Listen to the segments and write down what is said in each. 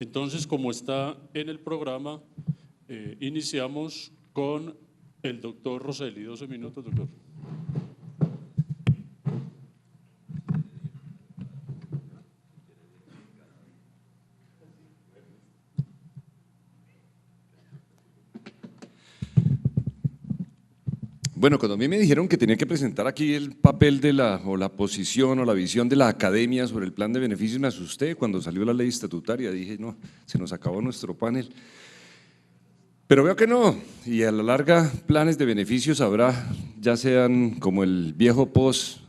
Entonces, como está en el programa, iniciamos con el doctor Roseli. 12 minutos, doctor. Bueno, cuando a mí me dijeron que tenía que presentar aquí el papel de la posición o la visión de la academia sobre el plan de beneficios, me asusté. Cuando salió la ley estatutaria dije, no, se nos acabó nuestro panel. Pero veo que no, y a la larga planes de beneficios habrá, ya sean como el viejo POS,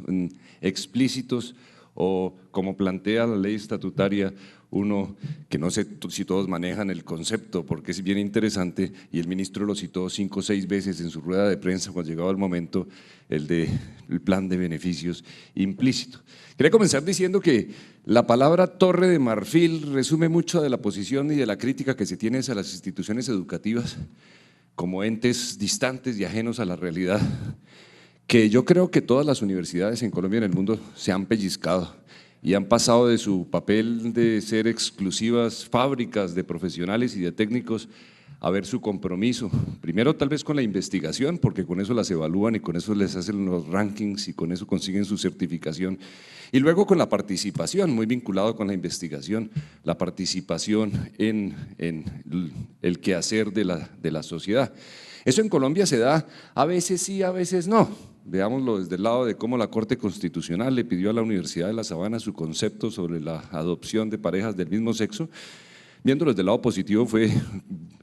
explícitos, o como plantea la ley estatutaria, uno que no sé si todos manejan el concepto, porque es bien interesante, y el ministro lo citó 5 o 6 veces en su rueda de prensa cuando llegaba el momento, el plan de beneficios implícito. Quería comenzar diciendo que la palabra Torre de Marfil resume mucho de la posición y de la crítica que se tiene hacia las instituciones educativas como entes distantes y ajenos a la realidad, que yo creo que todas las universidades en Colombia y en el mundo se han pellizcado y han pasado de su papel de ser exclusivas fábricas de profesionales y de técnicos a ver su compromiso, primero tal vez con la investigación, porque con eso las evalúan y con eso les hacen los rankings y con eso consiguen su certificación, y luego con la participación, muy vinculado con la investigación, la participación en el quehacer de la sociedad. Eso en Colombia se da a veces sí, a veces no. Veámoslo desde el lado de cómo la Corte Constitucional le pidió a la Universidad de La Sabana su concepto sobre la adopción de parejas del mismo sexo. Viéndolo desde el lado positivo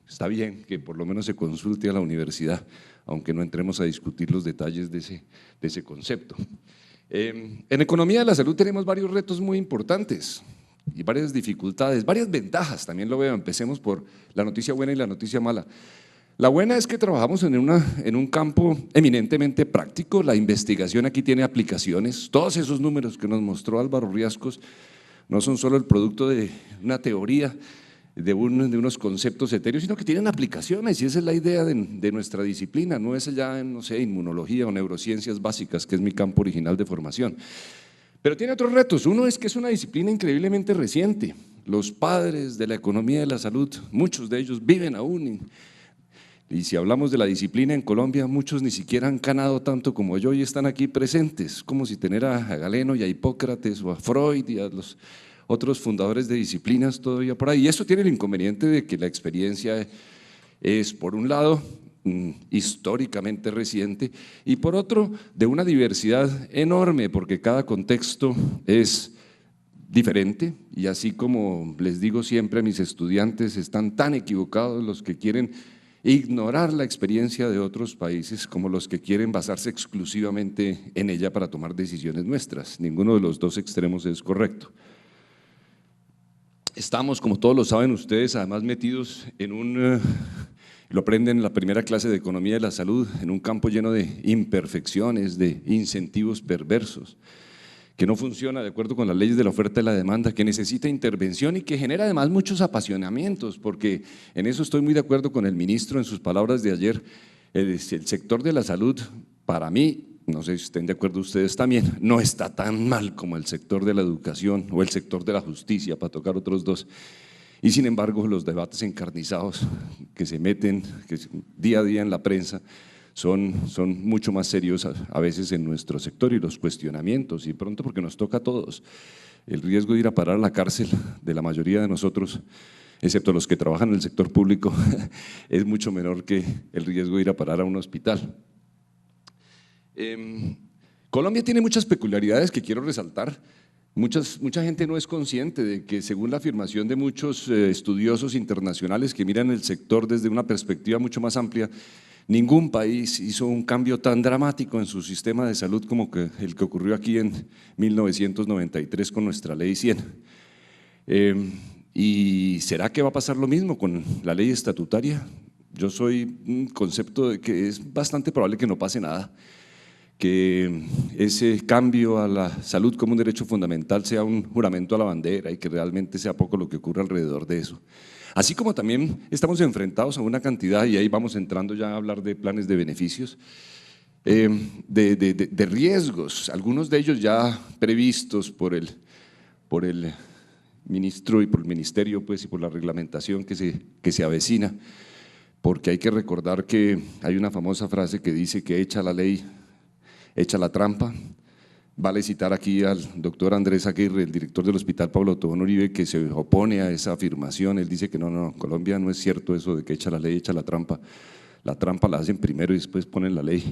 está bien que por lo menos se consulte a la universidad, aunque no entremos a discutir los detalles de ese concepto. En economía de la salud tenemos varios retos muy importantes y varias dificultades, varias ventajas, también lo veo. Empecemos por la noticia buena y la noticia mala. La buena es que trabajamos en un campo eminentemente práctico, la investigación aquí tiene aplicaciones, todos esos números que nos mostró Álvaro Riascos no son solo el producto de una teoría, de unos conceptos etéreos, sino que tienen aplicaciones y esa es la idea de nuestra disciplina, no es ya, no sé, inmunología o neurociencias básicas, que es mi campo original de formación. Pero tiene otros retos, uno es que es una disciplina increíblemente reciente, los padres de la economía de la salud, muchos de ellos viven aún. Y si hablamos de la disciplina en Colombia, muchos ni siquiera han ganado tanto como yo y están aquí presentes, como si tener a Galeno y a Hipócrates o a Freud y a los otros fundadores de disciplinas todavía por ahí. Y eso tiene el inconveniente de que la experiencia es, por un lado, históricamente reciente y por otro, de una diversidad enorme, porque cada contexto es diferente y así como les digo siempre a mis estudiantes, están tan equivocados los que quieren ignorar la experiencia de otros países como los que quieren basarse exclusivamente en ella para tomar decisiones nuestras. Ninguno de los dos extremos es correcto. Estamos, como todos lo saben ustedes, además metidos en lo aprenden en la primera clase de Economía de la Salud, en un campo lleno de imperfecciones, de incentivos perversos, que no funciona de acuerdo con las leyes de la oferta y la demanda, que necesita intervención y que genera además muchos apasionamientos, porque en eso estoy muy de acuerdo con el ministro en sus palabras de ayer. El sector de la salud, para mí, no sé si estén de acuerdo ustedes también, no está tan mal como el sector de la educación o el sector de la justicia, para tocar otros dos. Y sin embargo, los debates encarnizados que se meten día a día en la prensa son mucho más serios a veces en nuestro sector, y los cuestionamientos, y pronto porque nos toca a todos, el riesgo de ir a parar a la cárcel de la mayoría de nosotros, excepto los que trabajan en el sector público, es mucho menor que el riesgo de ir a parar a un hospital. Colombia tiene muchas peculiaridades que quiero resaltar. Mucha gente no es consciente de que, según la afirmación de muchos estudiosos internacionales que miran el sector desde una perspectiva mucho más amplia, ningún país hizo un cambio tan dramático en su sistema de salud como el que ocurrió aquí en 1993 con nuestra Ley 100. ¿Y será que va a pasar lo mismo con la ley estatutaria? Yo soy un concepto de que es bastante probable que no pase nada, que ese cambio a la salud como un derecho fundamental sea un juramento a la bandera y que realmente sea poco lo que ocurre alrededor de eso. Así como también estamos enfrentados a una cantidad, y ahí vamos entrando ya a hablar de planes de beneficios, de riesgos, algunos de ellos ya previstos por el ministro y por el ministerio, pues, y por la reglamentación que se avecina, porque hay que recordar que hay una famosa frase que dice que echa la ley, echa la trampa. Vale citar aquí al doctor Andrés Aguirre, el director del Hospital Pablo Tobón Uribe, que se opone a esa afirmación. Él dice que no, Colombia no es cierto eso de que echa la ley, echa la trampa. La trampa la hacen primero y después ponen la ley.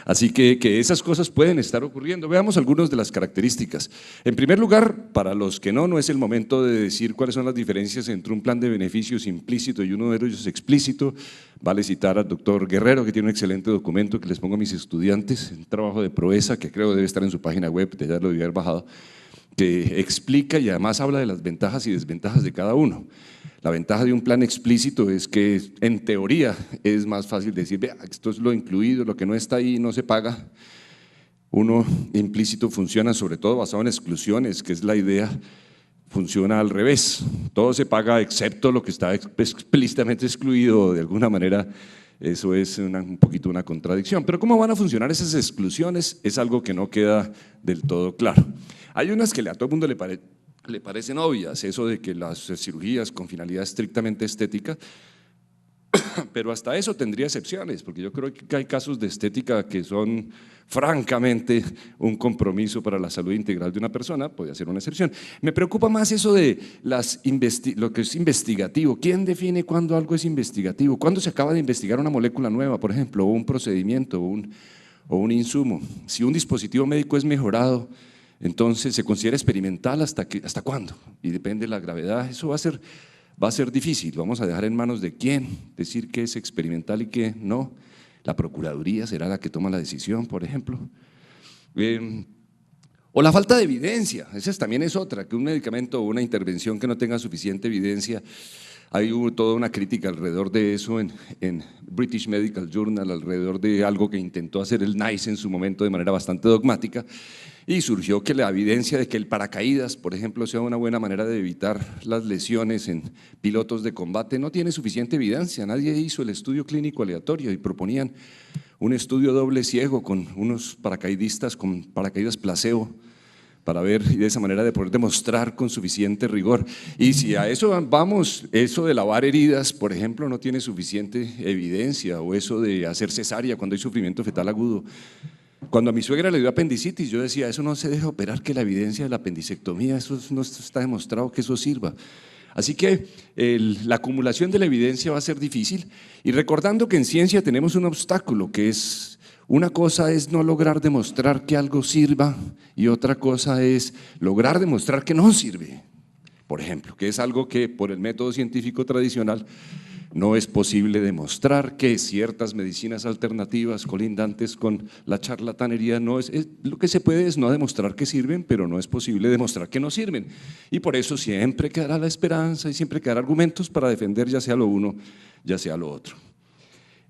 Así que esas cosas pueden estar ocurriendo. Veamos algunas de las características. En primer lugar, para los que no es el momento de decir cuáles son las diferencias entre un plan de beneficios implícito y uno de ellos explícito. Vale citar al doctor Guerrero, que tiene un excelente documento que les pongo a mis estudiantes, un trabajo de proeza que creo debe estar en su página web, ya lo debe haber bajado, que explica y además habla de las ventajas y desventajas de cada uno. La ventaja de un plan explícito es que en teoría es más fácil decir, vea, esto es lo incluido, lo que no está ahí no se paga. Uno implícito funciona sobre todo basado en exclusiones, que es la idea, funciona al revés. Todo se paga excepto lo que está explícitamente excluido, de alguna manera eso es un poquito una contradicción. Pero ¿cómo van a funcionar esas exclusiones? Es algo que no queda del todo claro. Hay unas que a todo el mundo le parecen obvias, eso de que las cirugías con finalidad estrictamente estética, pero hasta eso tendría excepciones, porque yo creo que hay casos de estética que son francamente un compromiso para la salud integral de una persona, podría ser una excepción. Me preocupa más eso de lo que es investigativo. ¿Quién define cuándo algo es investigativo? ¿Cuándo se acaba de investigar una molécula nueva, por ejemplo, o un procedimiento, o un insumo? Si un dispositivo médico es mejorado, entonces se considera experimental ¿hasta cuándo? Y depende de la gravedad, eso va a ser difícil. Vamos a dejar en manos de quién decir qué es experimental y qué no. La Procuraduría será la que toma la decisión, por ejemplo. O la falta de evidencia, esa también es otra, que un medicamento o una intervención que no tenga suficiente evidencia. Hubo toda una crítica alrededor de eso en British Medical Journal, alrededor de algo que intentó hacer el NICE en su momento de manera bastante dogmática, y surgió que la evidencia de que el paracaídas, por ejemplo, sea una buena manera de evitar las lesiones en pilotos de combate no tiene suficiente evidencia. Nadie hizo el estudio clínico aleatorio y proponían un estudio doble ciego con unos paracaidistas con paracaídas placebo para ver y de esa manera de poder demostrar con suficiente rigor. Y si a eso vamos, eso de lavar heridas, por ejemplo, no tiene suficiente evidencia, o eso de hacer cesárea cuando hay sufrimiento fetal agudo. Cuando a mi suegra le dio apendicitis, yo decía, eso no se deja operar, que la evidencia de la apendicectomía, eso no está demostrado que eso sirva. Así que la acumulación de la evidencia va a ser difícil, y recordando que en ciencia tenemos un obstáculo, que es, una cosa es no lograr demostrar que algo sirva y otra cosa es lograr demostrar que no sirve, por ejemplo, que es algo que por el método científico tradicional no es posible demostrar, que ciertas medicinas alternativas colindantes con la charlatanería lo que se puede es no demostrar que sirven, pero no es posible demostrar que no sirven. Y por eso siempre quedará la esperanza y siempre quedará argumentos para defender ya sea lo uno, ya sea lo otro.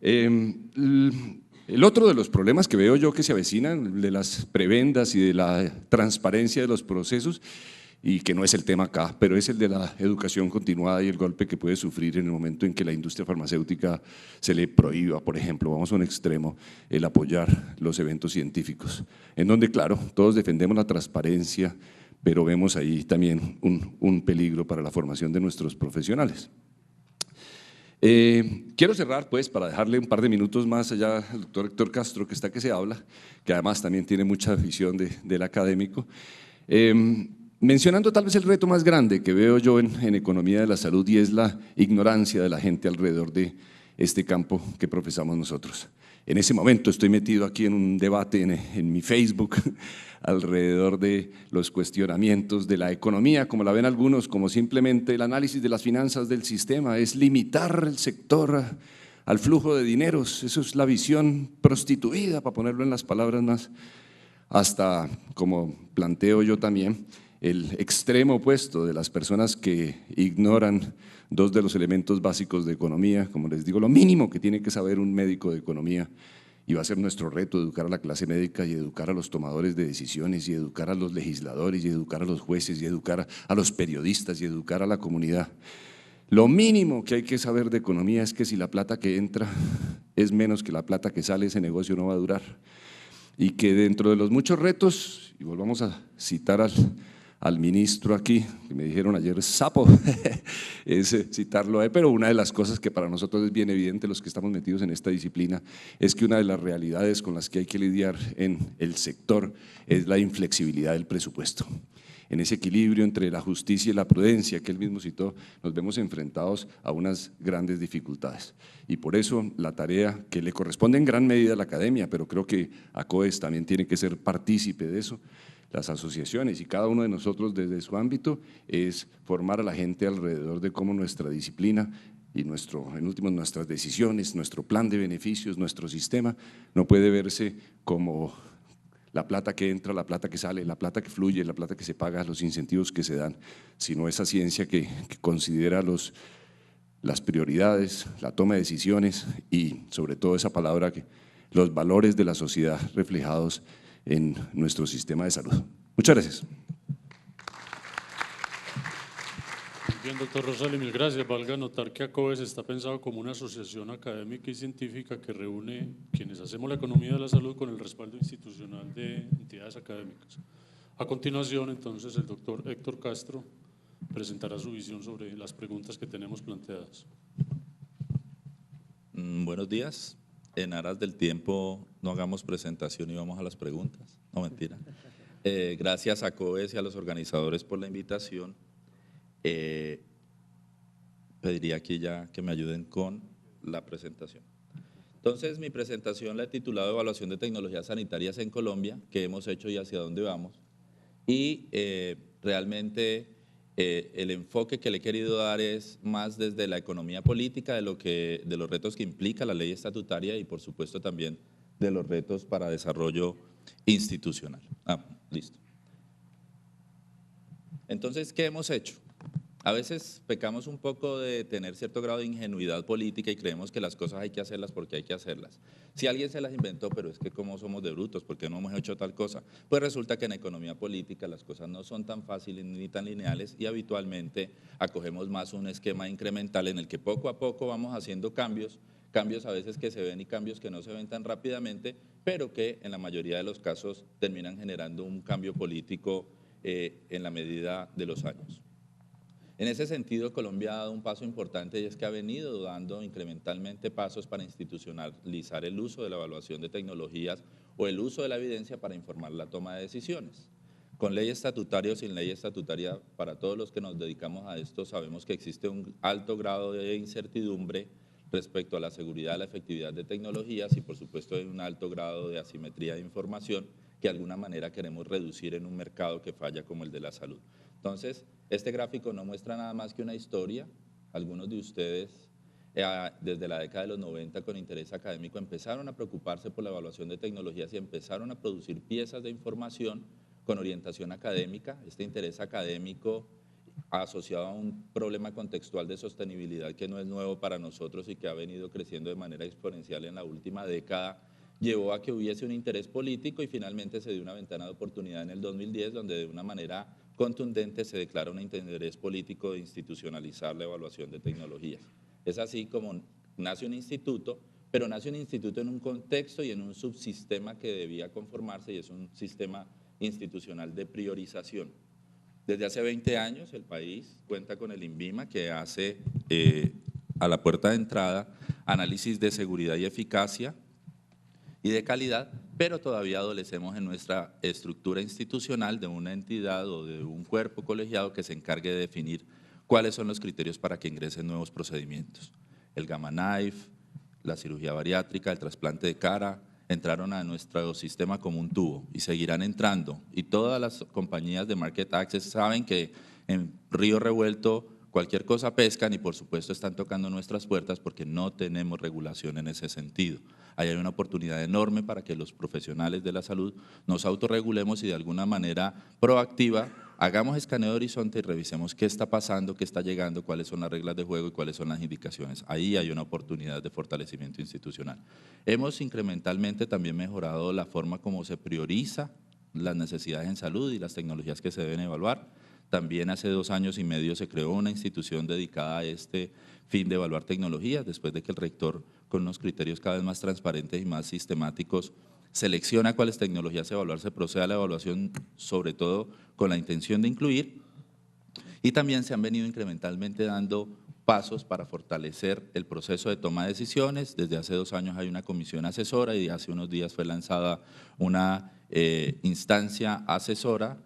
El otro de los problemas que veo yo que se avecinan, de las prebendas y de la transparencia de los procesos, y que no es el tema acá, pero es el de la educación continuada y el golpe que puede sufrir en el momento en que la industria farmacéutica se le prohíba, por ejemplo, vamos a un extremo, el apoyar los eventos científicos, en donde, claro, todos defendemos la transparencia, pero vemos ahí también un peligro para la formación de nuestros profesionales. Quiero cerrar, pues, para dejarle un par de minutos más allá al doctor Héctor Castro, que está que se habla, que además también tiene mucha visión del académico, mencionando tal vez el reto más grande que veo yo en economía de la salud, y es la ignorancia de la gente alrededor de este campo que profesamos nosotros. En ese momento estoy metido aquí en un debate en mi Facebook alrededor de los cuestionamientos de la economía, como la ven algunos, como simplemente el análisis de las finanzas del sistema, es limitar el sector al flujo de dineros. Eso es la visión prostituida, para ponerlo en las palabras más, hasta, como planteo yo también, el extremo opuesto de las personas que ignoran dos de los elementos básicos de economía, como les digo, lo mínimo que tiene que saber un médico de economía, y va a ser nuestro reto educar a la clase médica y educar a los tomadores de decisiones y educar a los legisladores y educar a los jueces y educar a los periodistas y educar a la comunidad. Lo mínimo que hay que saber de economía es que si la plata que entra es menos que la plata que sale, ese negocio no va a durar, y que dentro de los muchos retos, y volvamos a citar al ministro aquí, que me dijeron ayer sapo, es citarlo a él, pero una de las cosas que para nosotros es bien evidente, los que estamos metidos en esta disciplina, es que una de las realidades con las que hay que lidiar en el sector es la inflexibilidad del presupuesto. En ese equilibrio entre la justicia y la prudencia que él mismo citó, nos vemos enfrentados a unas grandes dificultades. Y por eso la tarea que le corresponde en gran medida a la academia, pero creo que ACOES también tiene que ser partícipe de eso, las asociaciones y cada uno de nosotros desde su ámbito, es formar a la gente alrededor de cómo nuestra disciplina y en último nuestras decisiones, nuestro plan de beneficios, nuestro sistema, no puede verse como la plata que entra, la plata que sale, la plata que fluye, la plata que se paga, los incentivos que se dan, sino esa ciencia que considera las prioridades, la toma de decisiones y sobre todo esa palabra, los valores de la sociedad reflejados en nuestro sistema de salud. Muchas gracias. Bien, doctor Rosales, mil gracias. Valga notar que ACOES está pensado como una asociación académica y científica que reúne quienes hacemos la economía de la salud con el respaldo institucional de entidades académicas. A continuación, entonces, el doctor Héctor Castro presentará su visión sobre las preguntas que tenemos planteadas. Buenos días. En aras del tiempo no hagamos presentación y vamos a las preguntas. No, mentira. Gracias a ACOES y a los organizadores por la invitación. Pediría aquí ya que me ayuden con la presentación. Entonces, mi presentación la he titulado Evaluación de Tecnologías Sanitarias en Colombia, qué hemos hecho y hacia dónde vamos. Y realmente el enfoque que le he querido dar es más desde la economía política, de los retos que implica la ley estatutaria y por supuesto también de los retos para desarrollo institucional. Listo. Entonces, ¿qué hemos hecho? A veces pecamos un poco de tener cierto grado de ingenuidad política y creemos que las cosas hay que hacerlas porque hay que hacerlas. Si alguien se las inventó, pero es que como somos de brutos, ¿por qué no hemos hecho tal cosa? Pues resulta que en economía política las cosas no son tan fáciles ni tan lineales y habitualmente acogemos más un esquema incremental en el que poco a poco vamos haciendo cambios a veces que se ven y cambios que no se ven tan rápidamente, pero que en la mayoría de los casos terminan generando un cambio político en la medida de los años. En ese sentido, Colombia ha dado un paso importante y es que ha venido dando incrementalmente pasos para institucionalizar el uso de la evaluación de tecnologías o el uso de la evidencia para informar la toma de decisiones. Con ley estatutaria o sin ley estatutaria, para todos los que nos dedicamos a esto, sabemos que existe un alto grado de incertidumbre respecto a la seguridad, la efectividad de tecnologías y por supuesto hay un alto grado de asimetría de información que de alguna manera queremos reducir en un mercado que falla como el de la salud. Entonces, este gráfico no muestra nada más que una historia. Algunos de ustedes, desde la década de los 90, con interés académico, empezaron a preocuparse por la evaluación de tecnologías y empezaron a producir piezas de información con orientación académica. Este interés académico asociado a un problema contextual de sostenibilidad que no es nuevo para nosotros y que ha venido creciendo de manera exponencial en la última década, llevó a que hubiese un interés político y finalmente se dio una ventana de oportunidad en el 2010 donde de una manera contundente se declara un interés político de institucionalizar la evaluación de tecnologías. Es así como nace un instituto, pero nace un instituto en un contexto y en un subsistema que debía conformarse y es un sistema institucional de priorización. Desde hace 20 años el país cuenta con el INVIMA que hace a la puerta de entrada análisis de seguridad y eficacia y de calidad, pero todavía adolecemos en nuestra estructura institucional de una entidad o de un cuerpo colegiado que se encargue de definir cuáles son los criterios para que ingresen nuevos procedimientos. El Gamma Knife, la cirugía bariátrica, el trasplante de cara, entraron a nuestro sistema como un tubo y seguirán entrando. Y todas las compañías de Market Access saben que en Río Revuelto cualquier cosa pescan y por supuesto están tocando nuestras puertas porque no tenemos regulación en ese sentido. Ahí hay una oportunidad enorme para que los profesionales de la salud nos autorregulemos y de alguna manera proactiva hagamos escaneo de horizonte y revisemos qué está pasando, qué está llegando, cuáles son las reglas de juego y cuáles son las indicaciones. Ahí hay una oportunidad de fortalecimiento institucional. Hemos incrementalmente también mejorado la forma como se prioriza las necesidades en salud y las tecnologías que se deben evaluar. También hace 2 años y medio se creó una institución dedicada a este fin de evaluar tecnologías, después de que el rector, con unos criterios cada vez más transparentes y más sistemáticos, selecciona cuáles tecnologías evaluar, se procede a la evaluación sobre todo con la intención de incluir, y también se han venido incrementalmente dando pasos para fortalecer el proceso de toma de decisiones. Desde hace 2 años hay una comisión asesora y hace unos días fue lanzada una instancia asesora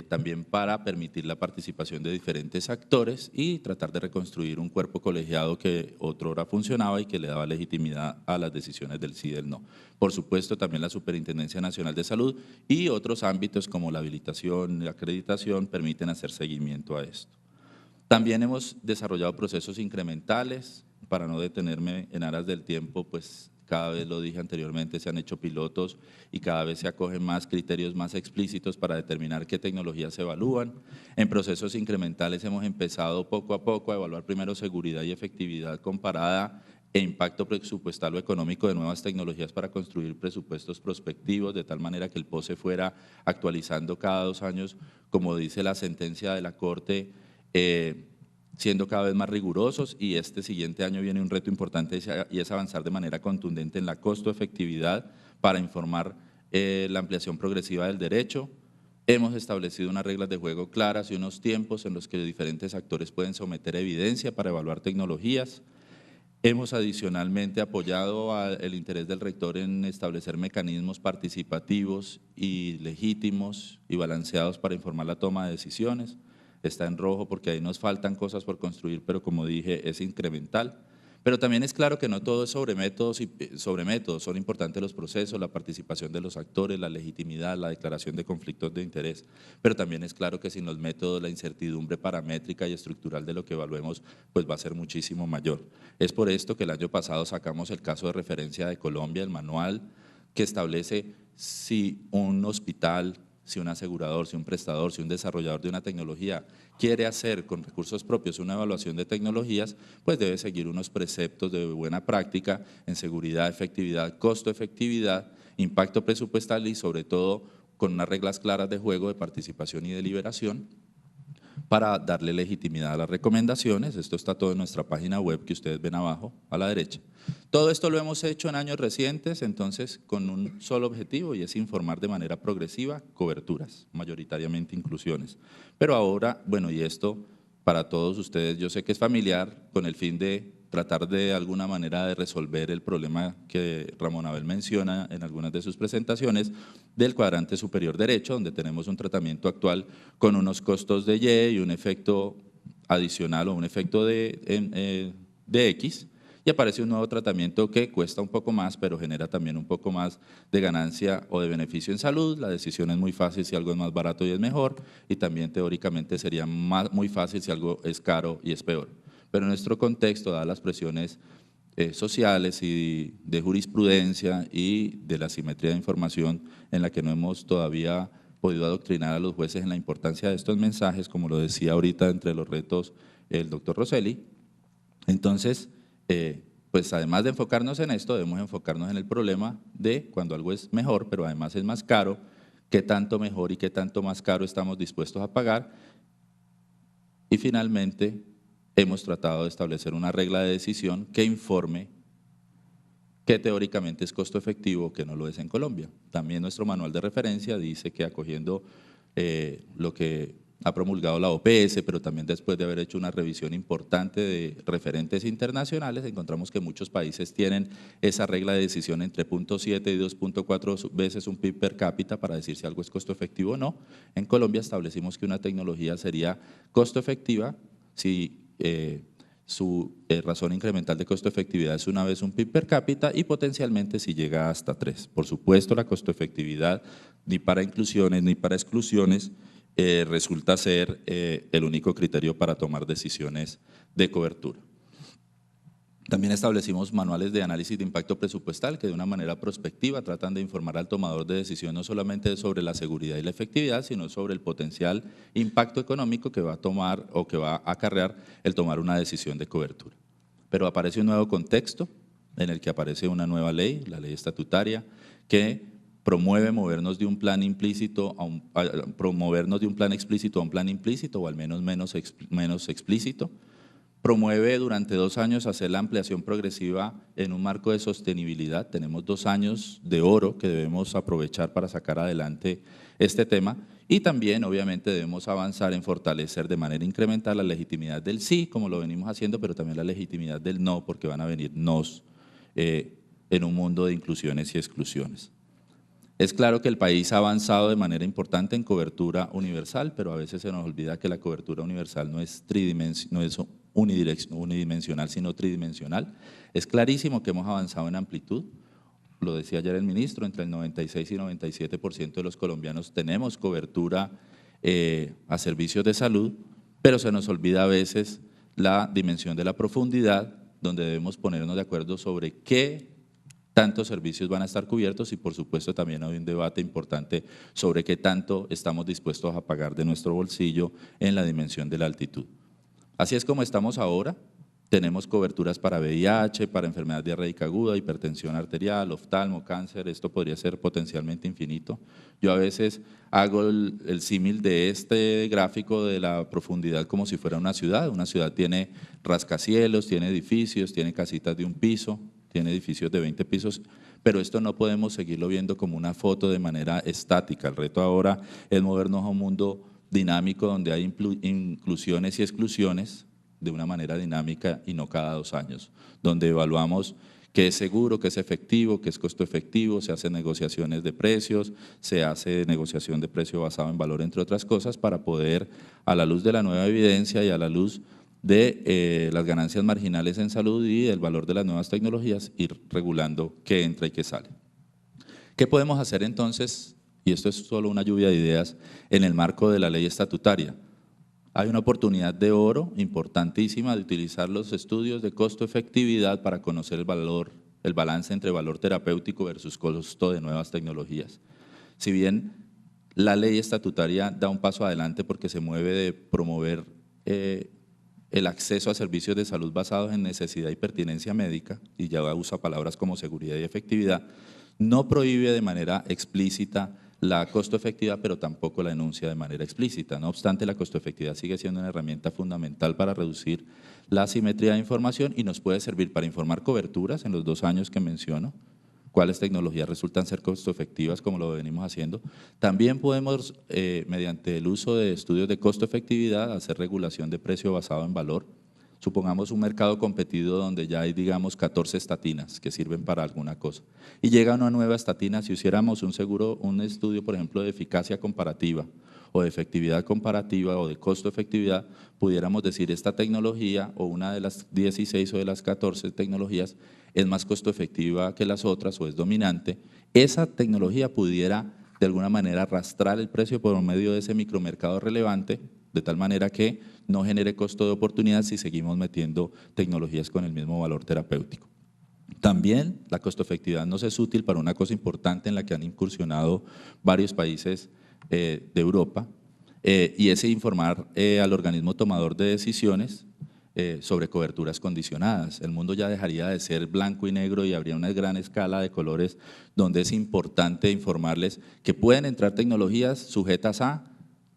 también para permitir la participación de diferentes actores y tratar de reconstruir un cuerpo colegiado que otrora funcionaba y que le daba legitimidad a las decisiones del sí y del no. Por supuesto, también la Superintendencia Nacional de Salud y otros ámbitos como la habilitación y la acreditación permiten hacer seguimiento a esto. También hemos desarrollado procesos incrementales, para no detenerme en aras del tiempo, pues cada vez lo dije anteriormente, se han hecho pilotos y cada vez se acogen más criterios más explícitos para determinar qué tecnologías se evalúan. En procesos incrementales hemos empezado poco a poco a evaluar primero seguridad y efectividad comparada e impacto presupuestal o económico de nuevas tecnologías para construir presupuestos prospectivos, de tal manera que el POSE fuera actualizando cada 2 años, como dice la sentencia de la Corte, siendo cada vez más rigurosos, y este siguiente año viene un reto importante y es avanzar de manera contundente en la costo-efectividad para informar la ampliación progresiva del derecho. Hemos establecido unas reglas de juego claras y unos tiempos en los que diferentes actores pueden someter evidencia para evaluar tecnologías. Hemos adicionalmente apoyado el interés del rector en establecer mecanismos participativos y legítimos y balanceados para informar la toma de decisiones. Está en rojo porque ahí nos faltan cosas por construir, pero como dije, es incremental. Pero también es claro que no todo es sobre métodos, son importantes los procesos, la participación de los actores, la legitimidad, la declaración de conflictos de interés, pero también es claro que sin los métodos la incertidumbre paramétrica y estructural de lo que evaluemos pues va a ser muchísimo mayor. Es por esto que el año pasado sacamos el caso de referencia de Colombia, el manual que establece si un hospital, si un asegurador, si un prestador, si un desarrollador de una tecnología quiere hacer con recursos propios una evaluación de tecnologías, pues debe seguir unos preceptos de buena práctica en seguridad, efectividad, costo-efectividad, impacto presupuestal y sobre todo con unas reglas claras de juego de participación y deliberación para darle legitimidad a las recomendaciones. Esto está todo en nuestra página web que ustedes ven abajo a la derecha. Todo esto lo hemos hecho en años recientes, entonces con un solo objetivo, y es informar de manera progresiva coberturas, mayoritariamente inclusiones. Pero ahora, bueno, y esto para todos ustedes yo sé que es familiar, con el fin de tratar de alguna manera de resolver el problema que Ramón Abel menciona en algunas de sus presentaciones del cuadrante superior derecho, donde tenemos un tratamiento actual con unos costos de Y y un efecto adicional o un efecto de X, y aparece un nuevo tratamiento que cuesta un poco más, pero genera también un poco más de ganancia o de beneficio en salud. La decisión es muy fácil si algo es más barato y es mejor, y también teóricamente sería muy fácil si algo es caro y es peor. Pero en nuestro contexto, dadas las presiones sociales y de jurisprudencia y de la simetría de información en la que no hemos todavía podido adoctrinar a los jueces en la importancia de estos mensajes, como lo decía ahorita entre los retos el doctor Rosselli, entonces, pues además de enfocarnos en esto, debemos enfocarnos en el problema de cuando algo es mejor, pero además es más caro, qué tanto mejor y qué tanto más caro estamos dispuestos a pagar. Y finalmente, hemos tratado de establecer una regla de decisión que informe qué teóricamente es costo efectivo o qué no lo es en Colombia. También nuestro manual de referencia dice que acogiendo lo que ha promulgado la OPS, pero también después de haber hecho una revisión importante de referentes internacionales, encontramos que muchos países tienen esa regla de decisión entre 0.7 y 2.4 veces un PIB per cápita para decir si algo es costo efectivo o no. En Colombia establecimos que una tecnología sería costo efectiva si su razón incremental de costo efectividad es una vez un PIB per cápita y potencialmente si llega hasta 3. Por supuesto, la costo efectividad ni para inclusiones ni para exclusiones resulta ser el único criterio para tomar decisiones de cobertura. También establecimos manuales de análisis de impacto presupuestal que de una manera prospectiva tratan de informar al tomador de decisión no solamente sobre la seguridad y la efectividad, sino sobre el potencial impacto económico que va a tomar o que va a acarrear el tomar una decisión de cobertura. Pero aparece un nuevo contexto en el que aparece una nueva ley, la ley estatutaria, que promueve movernos de un plan implícito promovernos de un plan explícito a un plan implícito, o al menos explícito, Promueve durante 2 años hacer la ampliación progresiva en un marco de sostenibilidad. Tenemos 2 años de oro que debemos aprovechar para sacar adelante este tema. Y también, obviamente, debemos avanzar en fortalecer de manera incremental la legitimidad del sí, como lo venimos haciendo, pero también la legitimidad del no, porque van a venir nos en un mundo de inclusiones y exclusiones. Es claro que el país ha avanzado de manera importante en cobertura universal, pero a veces se nos olvida que la cobertura universal no es unidimensional, sino tridimensional. Es clarísimo que hemos avanzado en amplitud. Lo decía ayer el ministro, entre el 96 y 97% de los colombianos tenemos cobertura a servicios de salud, pero se nos olvida a veces la dimensión de la profundidad, donde debemos ponernos de acuerdo sobre qué tantos servicios van a estar cubiertos y por supuesto también hay un debate importante sobre qué tanto estamos dispuestos a pagar de nuestro bolsillo en la dimensión de la altitud. Así es como estamos ahora. Tenemos coberturas para VIH, para enfermedad diarreica aguda, hipertensión arterial, oftalmo, cáncer. Esto podría ser potencialmente infinito. Yo a veces hago el símil de este gráfico de la profundidad como si fuera una ciudad. Una ciudad tiene rascacielos, tiene edificios, tiene casitas de un piso, tiene edificios de 20 pisos, pero esto no podemos seguirlo viendo como una foto de manera estática. El reto ahora es movernos a un mundo dinámico donde hay inclusiones y exclusiones de una manera dinámica y no cada 2 años, donde evaluamos qué es seguro, qué es efectivo, qué es costo efectivo, se hacen negociaciones de precios, se hace negociación de precio basado en valor, entre otras cosas, para poder, a la luz de la nueva evidencia y a la luz de las ganancias marginales en salud y del valor de las nuevas tecnologías, ir regulando qué entra y qué sale. ¿Qué podemos hacer entonces? Y esto es solo una lluvia de ideas en el marco de la ley estatutaria. Hay una oportunidad de oro importantísima de utilizar los estudios de costo-efectividad para conocer el balance entre valor terapéutico versus costo de nuevas tecnologías. Si bien la ley estatutaria da un paso adelante porque se mueve de promover el acceso a servicios de salud basados en necesidad y pertinencia médica, y ya usa palabras como seguridad y efectividad, no prohíbe de manera explícita la costo-efectividad, pero tampoco la enuncia de manera explícita. No obstante, la costo-efectividad sigue siendo una herramienta fundamental para reducir la asimetría de información y nos puede servir para informar coberturas en los 2 años que menciono, cuáles tecnologías resultan ser costo-efectivas, como lo venimos haciendo. También podemos, mediante el uso de estudios de costo-efectividad, hacer regulación de precio basado en valor. Supongamos un mercado competido donde ya hay, digamos, 14 estatinas que sirven para alguna cosa. Y llega una nueva estatina, si hiciéramos un estudio, por ejemplo, de eficacia comparativa o de efectividad comparativa o de costo-efectividad, pudiéramos decir esta tecnología o una de las 16 o de las 14 tecnologías es más costo-efectiva que las otras o es dominante. Esa tecnología pudiera de alguna manera arrastrar el precio por medio de ese micromercado relevante, de tal manera que no genere costo de oportunidad si seguimos metiendo tecnologías con el mismo valor terapéutico. También la costo-efectividad nos es útil para una cosa importante en la que han incursionado varios países de Europa, y es informar al organismo tomador de decisiones sobre coberturas condicionadas. El mundo ya dejaría de ser blanco y negro y habría una gran escala de colores donde es importante informarles que pueden entrar tecnologías sujetas a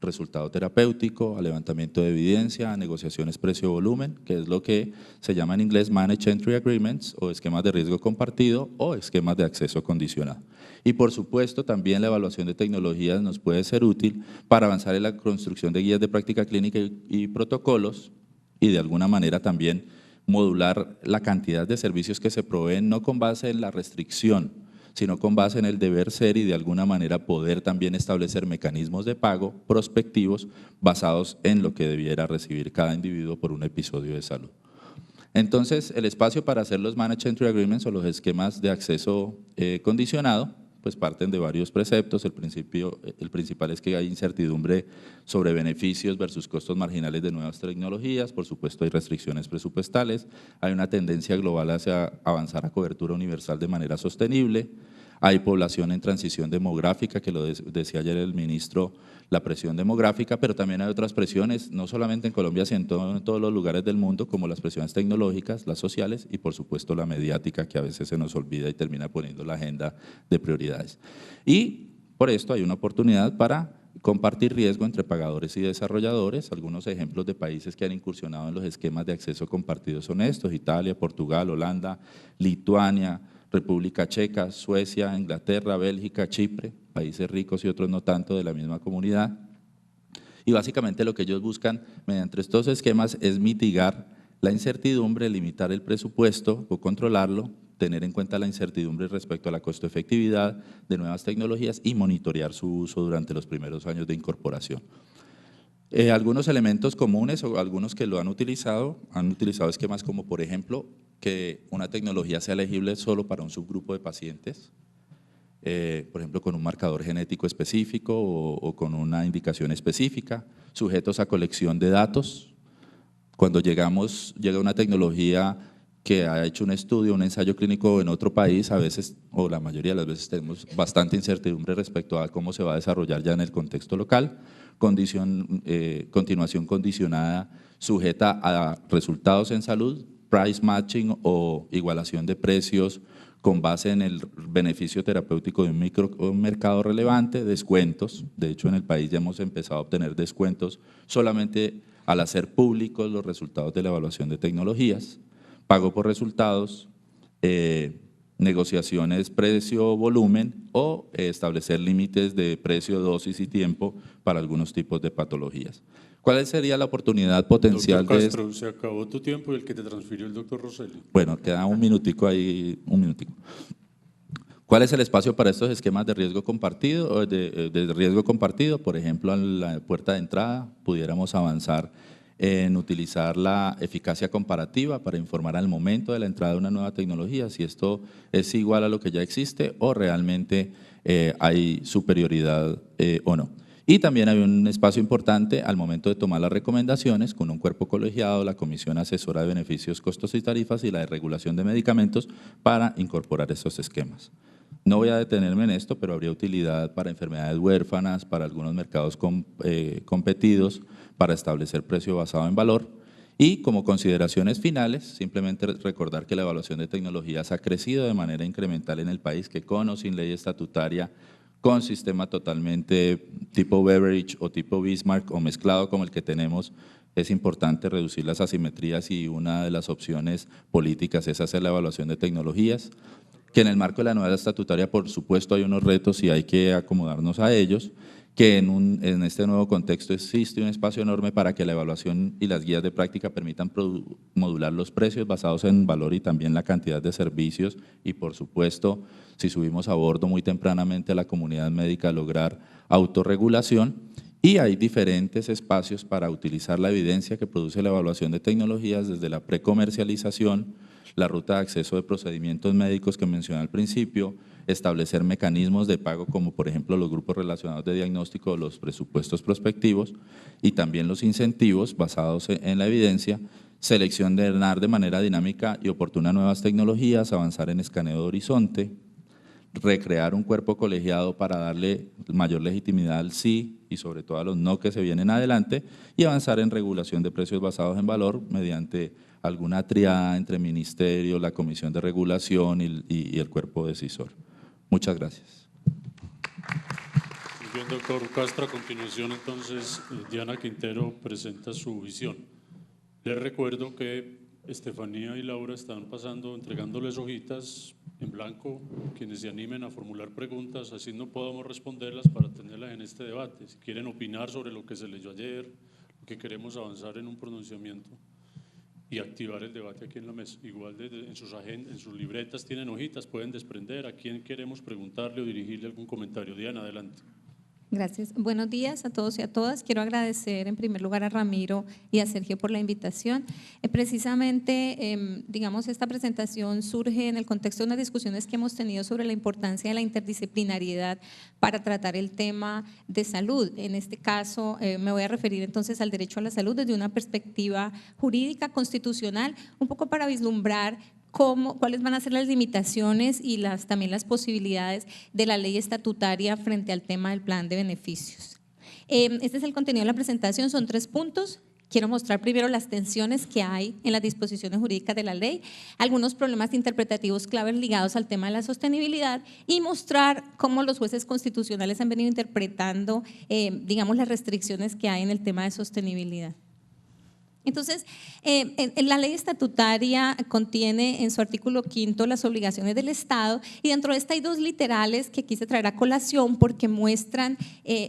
resultado terapéutico, a levantamiento de evidencia, a negociaciones precio-volumen, que es lo que se llama en inglés Managed Entry Agreements o esquemas de riesgo compartido o esquemas de acceso condicionado. Y por supuesto también la evaluación de tecnologías nos puede ser útil para avanzar en la construcción de guías de práctica clínica y protocolos y de alguna manera también modular la cantidad de servicios que se proveen no con base en la restricción, sino con base en el deber ser y de alguna manera poder también establecer mecanismos de pago prospectivos basados en lo que debiera recibir cada individuo por un episodio de salud. Entonces, el espacio para hacer los Managed Entry Agreements o los esquemas de acceso condicionado, pues parten de varios preceptos. El principal es que hay incertidumbre sobre beneficios versus costos marginales de nuevas tecnologías. Por supuesto, hay restricciones presupuestales. Hay una tendencia global hacia avanzar a cobertura universal de manera sostenible. Hay población en transición demográfica, que lo decía ayer el ministro, la presión demográfica, pero también hay otras presiones, no solamente en Colombia, sino en todos los lugares del mundo, como las presiones tecnológicas, las sociales y por supuesto la mediática, que a veces se nos olvida y termina poniendo la agenda de prioridades. Y por esto hay una oportunidad para compartir riesgo entre pagadores y desarrolladores. Algunos ejemplos de países que han incursionado en los esquemas de acceso compartido son estos: Italia, Portugal, Holanda, Lituania, República Checa, Suecia, Inglaterra, Bélgica, Chipre, países ricos y otros no tanto de la misma comunidad. Y básicamente lo que ellos buscan mediante estos esquemas es mitigar la incertidumbre, limitar el presupuesto o controlarlo, tener en cuenta la incertidumbre respecto a la costo-efectividad de nuevas tecnologías y monitorear su uso durante los primeros años de incorporación. Algunos elementos comunes o algunos que lo han utilizado esquemas como, por ejemplo, que una tecnología sea elegible solo para un subgrupo de pacientes, por ejemplo, con un marcador genético específico o con una indicación específica, sujetos a colección de datos. Cuando llega una tecnología que ha hecho un estudio, un ensayo clínico en otro país, a veces, o la mayoría de las veces, tenemos bastante incertidumbre respecto a cómo se va a desarrollar ya en el contexto local. Continuación condicionada, sujeta a resultados en salud, price matching o igualación de precios con base en el beneficio terapéutico de un mercado relevante, descuentos. De hecho, en el país ya hemos empezado a obtener descuentos solamente al hacer públicos los resultados de la evaluación de tecnologías. Pago por resultados, negociaciones precio-volumen o establecer límites de precio, dosis y tiempo para algunos tipos de patologías. ¿Cuál sería la oportunidad potencial Doctor de Castro, se acabó tu tiempo y el que te transfirió el doctor Rosselli. Bueno, queda un minutico ahí, un minutico. ¿Cuál es el espacio para estos esquemas de riesgo compartido? De riesgo compartido, por ejemplo, en la puerta de entrada pudiéramos avanzar en utilizar la eficacia comparativa para informar al momento de la entrada de una nueva tecnología si esto es igual a lo que ya existe o realmente hay superioridad o no. Y también hay un espacio importante al momento de tomar las recomendaciones con un cuerpo colegiado, la Comisión Asesora de Beneficios, Costos y Tarifas y la de Regulación de Medicamentos para incorporar estos esquemas. No voy a detenerme en esto, pero habría utilidad para enfermedades huérfanas, para algunos mercados competidos, para establecer precio basado en valor. Y como consideraciones finales, simplemente recordar que la evaluación de tecnologías ha crecido de manera incremental en el país, que con o sin ley estatutaria, con sistema totalmente tipo Beveridge o tipo Bismarck o mezclado como el que tenemos, es importante reducir las asimetrías y una de las opciones políticas es hacer la evaluación de tecnologías, que en el marco de la nueva estatutaria, por supuesto, hay unos retos y hay que acomodarnos a ellos, que en este nuevo contexto existe un espacio enorme para que la evaluación y las guías de práctica permitan modular los precios basados en valor y también la cantidad de servicios y, por supuesto, si subimos a bordo muy tempranamente a la comunidad médica, lograr autorregulación. Y hay diferentes espacios para utilizar la evidencia que produce la evaluación de tecnologías desde la precomercialización, la ruta de acceso de procedimientos médicos que mencioné al principio, establecer mecanismos de pago como por ejemplo los grupos relacionados de diagnóstico o los presupuestos prospectivos y también los incentivos basados en la evidencia, seleccionar de manera dinámica y oportuna nuevas tecnologías, avanzar en escaneo de horizonte, recrear un cuerpo colegiado para darle mayor legitimidad al sí y sobre todo a los no que se vienen adelante y avanzar en regulación de precios basados en valor mediante alguna triada entre ministerio, la comisión de regulación y el cuerpo decisor. Muchas gracias. Muy bien, doctor Castro. A continuación, entonces, Diana Quintero presenta su visión. Les recuerdo que Estefanía y Laura están entregándoles hojitas en blanco, quienes se animen a formular preguntas, así no podamos responderlas para tenerlas en este debate. Si quieren opinar sobre lo que se leyó ayer, que queremos avanzar en un pronunciamiento y activar el debate aquí en la mesa. Igual en sus libretas tienen hojitas, pueden desprender a quién queremos preguntarle o dirigirle algún comentario. Diana, adelante. Gracias. Buenos días a todos y a todas. Quiero agradecer en primer lugar a Ramiro y a Sergio por la invitación. Precisamente, digamos, esta presentación surge en el contexto de unas discusiones que hemos tenido sobre la importancia de la interdisciplinariedad para tratar el tema de salud. En este caso, me voy a referir entonces al derecho a la salud desde una perspectiva jurídica, constitucional, un poco para vislumbrar cuáles van a ser las limitaciones y también las posibilidades de la ley estatutaria frente al tema del plan de beneficios. Este es el contenido de la presentación, son 3 puntos. quiero mostrar primero las tensiones que hay en las disposiciones jurídicas de la ley, algunos problemas interpretativos claves ligados al tema de la sostenibilidad y mostrar cómo los jueces constitucionales han venido interpretando, digamos, las restricciones que hay en el tema de sostenibilidad. Entonces, la ley estatutaria contiene en su artículo 5 las obligaciones del Estado y dentro de esta hay dos literales que quise traer a colación porque muestran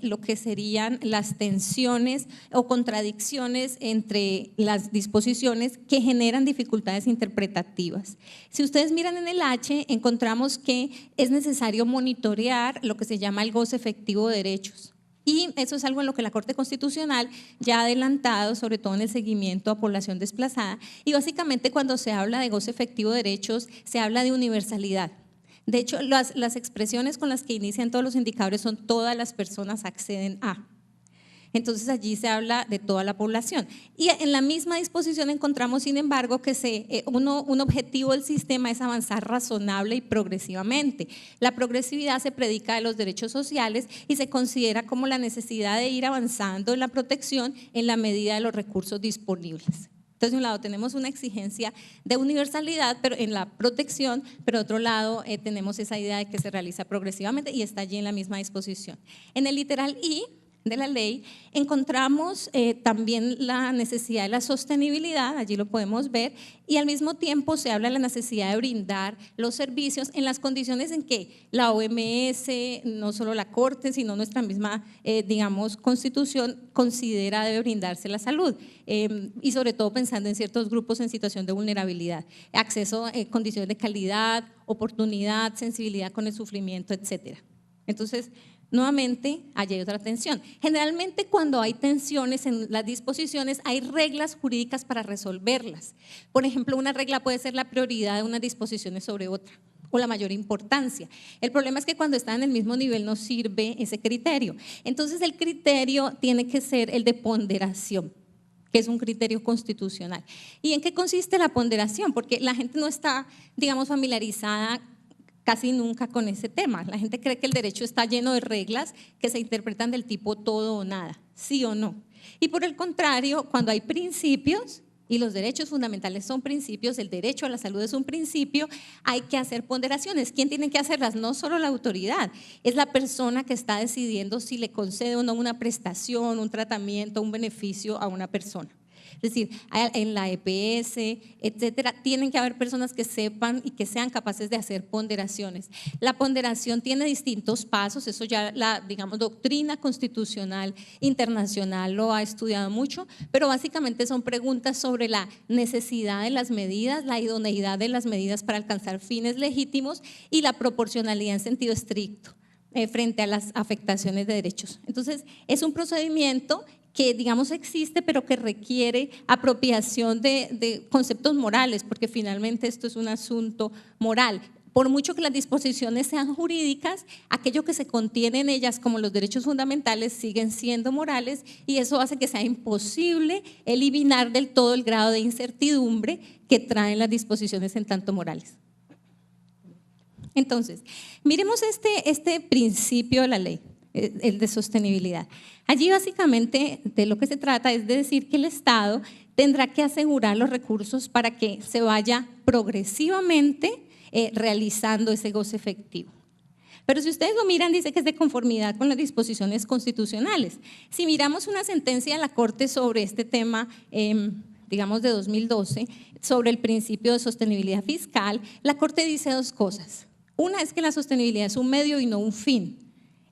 lo que serían las tensiones o contradicciones entre las disposiciones que generan dificultades interpretativas. Si ustedes miran en el H, encontramos que es necesario monitorear lo que se llama el goce efectivo de derechos. Y eso es algo en lo que la Corte Constitucional ya ha adelantado, sobre todo en el seguimiento a población desplazada. Y básicamente cuando se habla de goce efectivo de derechos, se habla de universalidad. De hecho, las expresiones con las que inician todos los indicadores son todas las personas acceden a. Entonces allí se habla de toda la población. Y en la misma disposición encontramos, sin embargo, que un objetivo del sistema es avanzar razonable y progresivamente. La progresividad se predica de los derechos sociales y se considera como la necesidad de ir avanzando en la protección en la medida de los recursos disponibles. Entonces, de un lado tenemos una exigencia de universalidad pero en la protección, pero de otro lado tenemos esa idea de que se realiza progresivamente y está allí en la misma disposición. En el literal I de la ley encontramos también la necesidad de la sostenibilidad, allí lo podemos ver, y al mismo tiempo se habla de la necesidad de brindar los servicios en las condiciones en que la OMS, no solo la Corte, sino nuestra misma, digamos, Constitución considera debe brindarse la salud, y sobre todo pensando en ciertos grupos en situación de vulnerabilidad, acceso, condiciones de calidad, oportunidad, sensibilidad con el sufrimiento, etcétera. Entonces, nuevamente, allí hay otra tensión. Generalmente cuando hay tensiones en las disposiciones hay reglas jurídicas para resolverlas. Por ejemplo, una regla puede ser la prioridad de unas disposiciones sobre otra o la mayor importancia. El problema es que cuando están en el mismo nivel no sirve ese criterio. Entonces el criterio tiene que ser el de ponderación, que es un criterio constitucional. ¿Y en qué consiste la ponderación? Porque la gente no está, digamos, familiarizada casi nunca con ese tema. La gente cree que el derecho está lleno de reglas que se interpretan del tipo todo o nada, sí o no. Y por el contrario, cuando hay principios, y los derechos fundamentales son principios, el derecho a la salud es un principio, hay que hacer ponderaciones. ¿Quién tiene que hacerlas? No solo la autoridad, es la persona que está decidiendo si le concede o no una prestación, un tratamiento, un beneficio a una persona. Es decir, en la EPS, etcétera, tienen que haber personas que sepan y que sean capaces de hacer ponderaciones. La ponderación tiene distintos pasos, eso ya la, digamos, doctrina constitucional internacional lo ha estudiado mucho, pero básicamente son preguntas sobre la necesidad de las medidas, la idoneidad de las medidas para alcanzar fines legítimos y la proporcionalidad en sentido estricto frente a las afectaciones de derechos. Entonces, es un procedimiento que digamos existe pero que requiere apropiación de conceptos morales porque finalmente esto es un asunto moral. Por mucho que las disposiciones sean jurídicas, aquello que se contiene en ellas como los derechos fundamentales siguen siendo morales y eso hace que sea imposible eliminar del todo el grado de incertidumbre que traen las disposiciones en tanto morales. Entonces, miremos este principio de la ley, el de sostenibilidad. Allí básicamente de lo que se trata es de decir que el Estado tendrá que asegurar los recursos para que se vaya progresivamente realizando ese goce efectivo. Pero si ustedes lo miran, dice que es de conformidad con las disposiciones constitucionales. Si miramos una sentencia de la Corte sobre este tema, digamos de 2012, sobre el principio de sostenibilidad fiscal, la Corte dice dos cosas. Una es que la sostenibilidad es un medio y no un fin.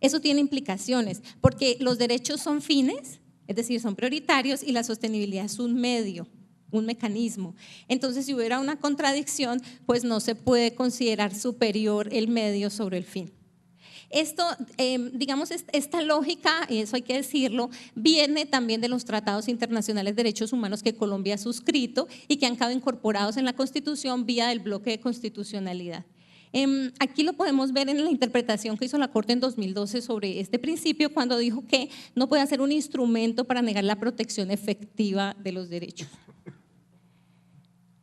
Eso tiene implicaciones, porque los derechos son fines, es decir, son prioritarios, y la sostenibilidad es un medio, un mecanismo. Entonces, si hubiera una contradicción, pues no se puede considerar superior el medio sobre el fin. Esto, digamos, esta lógica, y eso hay que decirlo, viene también de los tratados internacionales de derechos humanos que Colombia ha suscrito y que han quedado incorporados en la Constitución vía del bloque de constitucionalidad. Aquí lo podemos ver en la interpretación que hizo la Corte en 2012 sobre este principio cuando dijo que no puede ser un instrumento para negar la protección efectiva de los derechos.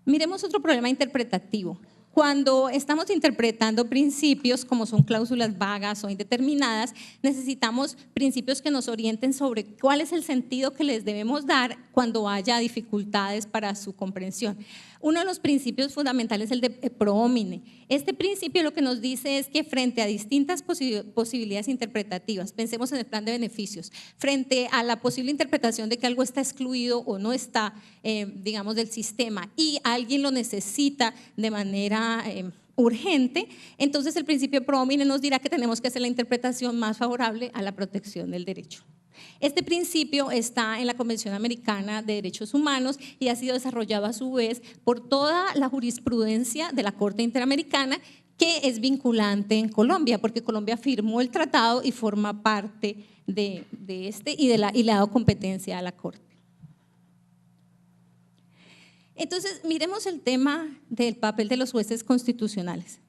Miremos otro problema interpretativo. cuando estamos interpretando principios como son cláusulas vagas o indeterminadas, necesitamos principios que nos orienten sobre cuál es el sentido que les debemos dar cuando haya dificultades para su comprensión. Uno de los principios fundamentales es el de pro homine. Este principio lo que nos dice es que frente a distintas posibilidades interpretativas, pensemos en el plan de beneficios, frente a la posible interpretación de que algo está excluido o no está, digamos, del sistema y alguien lo necesita de manera urgente, entonces el principio pro homine nos dirá que tenemos que hacer la interpretación más favorable a la protección del derecho. Este principio está en la Convención Americana de Derechos Humanos y ha sido desarrollado a su vez por toda la jurisprudencia de la Corte Interamericana, que es vinculante en Colombia, porque Colombia firmó el tratado y forma parte de este y le ha dado competencia a la Corte. Entonces, miremos el tema del papel de los jueces constitucionales.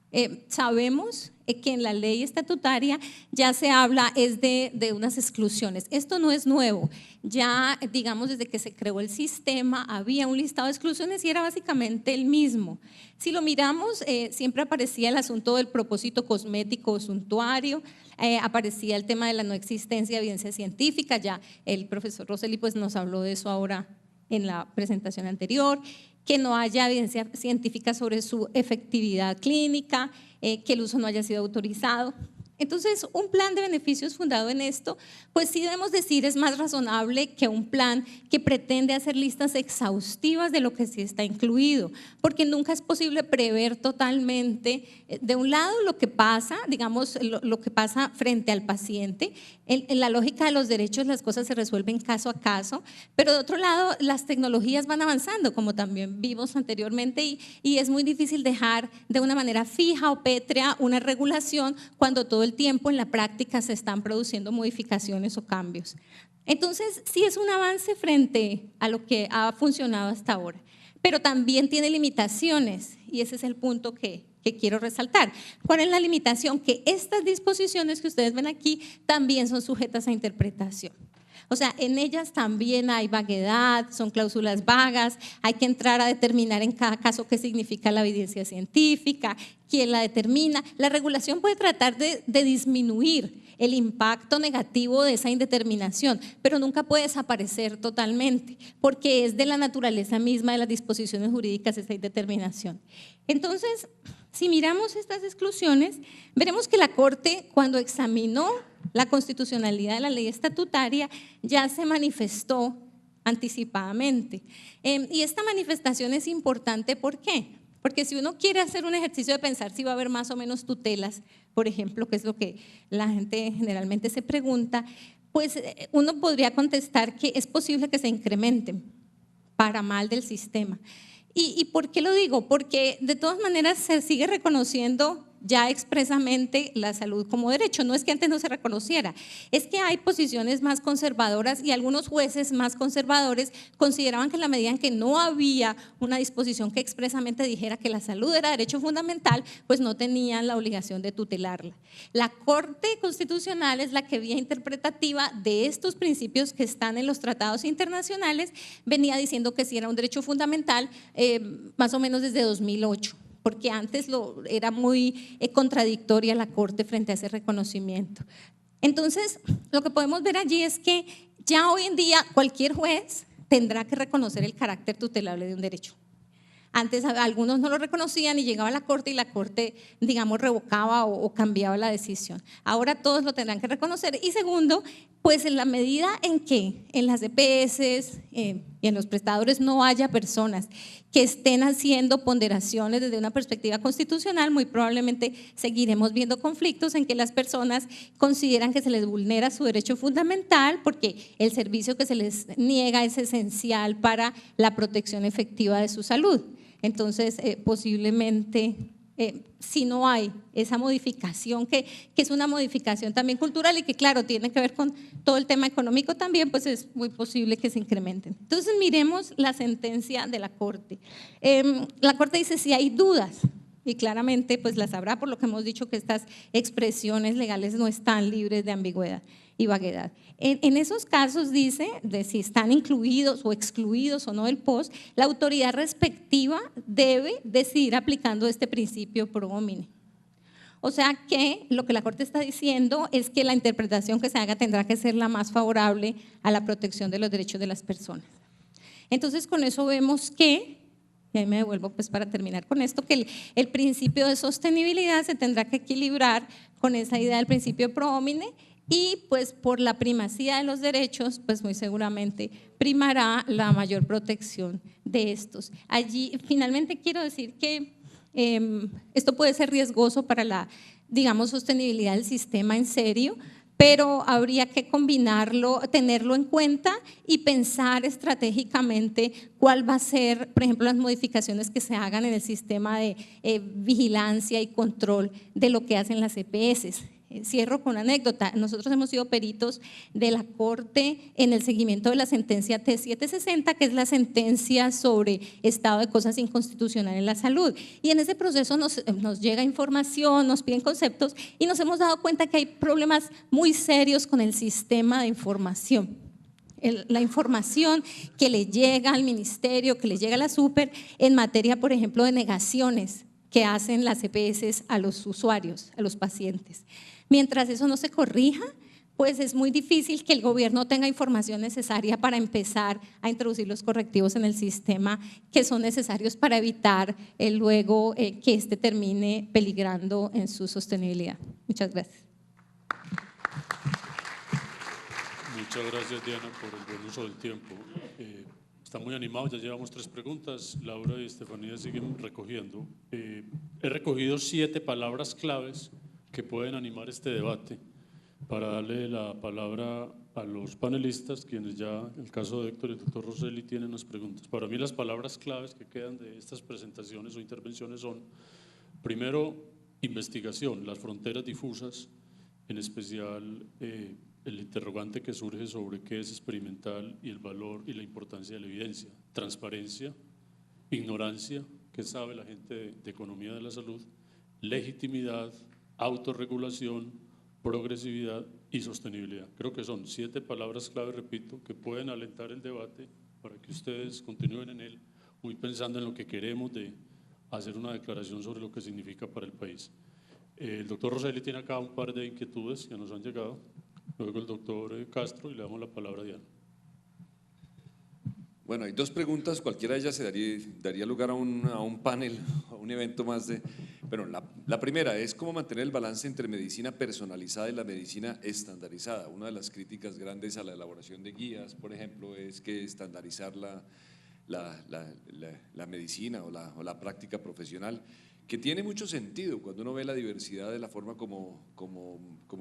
Sabemos que en la ley estatutaria ya se habla de unas exclusiones. Esto no es nuevo. Ya, digamos, desde que se creó el sistema había un listado de exclusiones y era básicamente el mismo. Si lo miramos, siempre aparecía el asunto del propósito cosmético o suntuario, aparecía el tema de la no existencia de evidencia científica, ya el profesor Rosselli pues nos habló de eso ahora en la presentación anterior, que no haya evidencia científica sobre su efectividad clínica, que el uso no haya sido autorizado. Entonces, un plan de beneficios fundado en esto, pues sí debemos decir es más razonable que un plan que pretende hacer listas exhaustivas de lo que sí está incluido, porque nunca es posible prever totalmente, de un lado, lo que pasa, digamos, lo que pasa frente al paciente. En la lógica de los derechos las cosas se resuelven caso a caso, pero de otro lado las tecnologías van avanzando, como también vimos anteriormente, y es muy difícil dejar de una manera fija o pétrea una regulación cuando todo el tiempo en la práctica se están produciendo modificaciones o cambios. Entonces, sí es un avance frente a lo que ha funcionado hasta ahora, pero también tiene limitaciones y ese es el punto que quiero resaltar. ¿Cuál es la limitación? Que estas disposiciones que ustedes ven aquí también son sujetas a interpretación. O sea, en ellas también hay vaguedad, son cláusulas vagas, hay que entrar a determinar en cada caso qué significa la evidencia científica, quién la determina. La regulación puede tratar de disminuir el impacto negativo de esa indeterminación, pero nunca puede desaparecer totalmente, porque es de la naturaleza misma de las disposiciones jurídicas esa indeterminación. Entonces, si miramos estas exclusiones, veremos que la Corte, cuando examinó la constitucionalidad de la ley estatutaria, ya se manifestó anticipadamente. Y esta manifestación es importante, ¿por qué? Porque si uno quiere hacer un ejercicio de pensar si va a haber más o menos tutelas, por ejemplo, que es lo que la gente generalmente se pregunta, pues uno podría contestar que es posible que se incrementen para mal del sistema. ¿Y por qué lo digo? Porque de todas maneras se sigue reconociendo ya expresamente la salud como derecho. No es que antes no se reconociera, es que hay posiciones más conservadoras y algunos jueces más conservadores consideraban que en la medida en que no había una disposición que expresamente dijera que la salud era derecho fundamental, pues no tenían la obligación de tutelarla. La Corte Constitucional es la que vía interpretativa de estos principios que están en los tratados internacionales venía diciendo que sí era un derecho fundamental más o menos desde 2008. Porque antes era muy contradictoria la Corte frente a ese reconocimiento. Entonces, lo que podemos ver allí es que ya hoy en día cualquier juez tendrá que reconocer el carácter tutelable de un derecho. Antes algunos no lo reconocían y llegaba a la Corte y la Corte, digamos, revocaba o cambiaba la decisión. Ahora todos lo tendrán que reconocer. Y segundo, pues en la medida en que en las EPS y en los prestadores no haya personas que estén haciendo ponderaciones desde una perspectiva constitucional, muy probablemente seguiremos viendo conflictos en que las personas consideran que se les vulnera su derecho fundamental porque el servicio que se les niega es esencial para la protección efectiva de su salud. Entonces, posiblemente, si no hay esa modificación, que es una modificación también cultural y que claro, tiene que ver con todo el tema económico también, pues es muy posible que se incrementen. Entonces, miremos la sentencia de la Corte. La Corte dice, si hay dudas y claramente pues la sabrá por lo que hemos dicho que estas expresiones legales no están libres de ambigüedad y vaguedad. En esos casos dice de si están incluidos o excluidos o no del POS, la autoridad respectiva debe decidir aplicando este principio pro homine. O sea que lo que la Corte está diciendo es que la interpretación que se haga tendrá que ser la más favorable a la protección de los derechos de las personas. Entonces con eso vemos que, y ahí me devuelvo pues para terminar con esto, que el principio de sostenibilidad se tendrá que equilibrar con esa idea del principio pro homine y pues por la primacía de los derechos pues muy seguramente primará la mayor protección de estos. Allí finalmente quiero decir que esto puede ser riesgoso para la, digamos, sostenibilidad del sistema en serio, pero habría que combinarlo, tenerlo en cuenta y pensar estratégicamente cuál va a ser, por ejemplo, las modificaciones que se hagan en el sistema de vigilancia y control de lo que hacen las EPS. Cierro con una anécdota. Nosotros hemos sido peritos de la Corte en el seguimiento de la sentencia T760, que es la sentencia sobre estado de cosas inconstitucional en la salud. Y en ese proceso nos llega información, nos piden conceptos y nos hemos dado cuenta que hay problemas muy serios con el sistema de información. La información que le llega al ministerio, que le llega a la super en materia, por ejemplo, de negaciones que hacen las EPS a los usuarios, a los pacientes. Mientras eso no se corrija, pues es muy difícil que el gobierno tenga información necesaria para empezar a introducir los correctivos en el sistema que son necesarios para evitar luego que este termine peligrando en su sostenibilidad. Muchas gracias. Muchas gracias, Diana, por el buen uso del tiempo. Está muy animado, ya llevamos 3 preguntas. Laura y Estefanía siguen recogiendo. He recogido 7 palabras claves que pueden animar este debate para darle la palabra a los panelistas, quienes ya, en el caso de Héctor y el doctor Rosselli, tienen las preguntas. Para mí las palabras claves que quedan de estas presentaciones o intervenciones son, primero, investigación, las fronteras difusas, en especial el interrogante que surge sobre qué es experimental y el valor y la importancia de la evidencia, transparencia, ignorancia, qué sabe la gente de economía de la salud, legitimidad, autorregulación, progresividad y sostenibilidad. Creo que son 7 palabras clave, repito, que pueden alentar el debate para que ustedes continúen en él, muy pensando en lo que queremos de hacer una declaración sobre lo que significa para el país. El doctor Rosselli tiene acá un par de inquietudes que nos han llegado, luego el doctor Castro y le damos la palabra a Diana. Bueno, hay 2 preguntas, cualquiera de ellas se daría lugar a un panel, a un evento más de… Bueno, la primera es cómo mantener el balance entre medicina personalizada y la medicina estandarizada. Una de las críticas grandes a la elaboración de guías, por ejemplo, es que estandarizar la medicina o la práctica profesional, que tiene mucho sentido cuando uno ve la diversidad de la forma como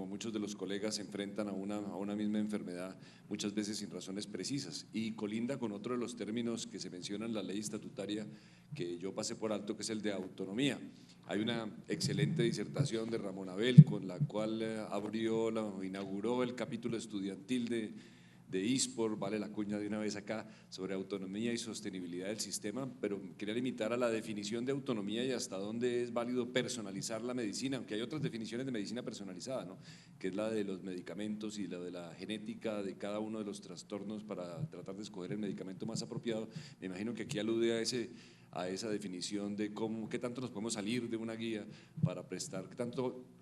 muchos de los colegas se enfrentan a una misma enfermedad, muchas veces sin razones precisas, y colinda con otro de los términos que se menciona en la ley estatutaria que yo pasé por alto, que es el de autonomía. Hay una excelente disertación de Ramón Abel con la cual inauguró el capítulo estudiantil de ISPOR, vale la cuña de una vez acá, sobre autonomía y sostenibilidad del sistema, pero quería limitar a la definición de autonomía y hasta dónde es válido personalizar la medicina, aunque hay otras definiciones de medicina personalizada, ¿no?, que es la de los medicamentos y la de la genética de cada uno de los trastornos para tratar de escoger el medicamento más apropiado. Me imagino que aquí alude a esa definición de qué tanto nos podemos salir de una guía para prestar, qué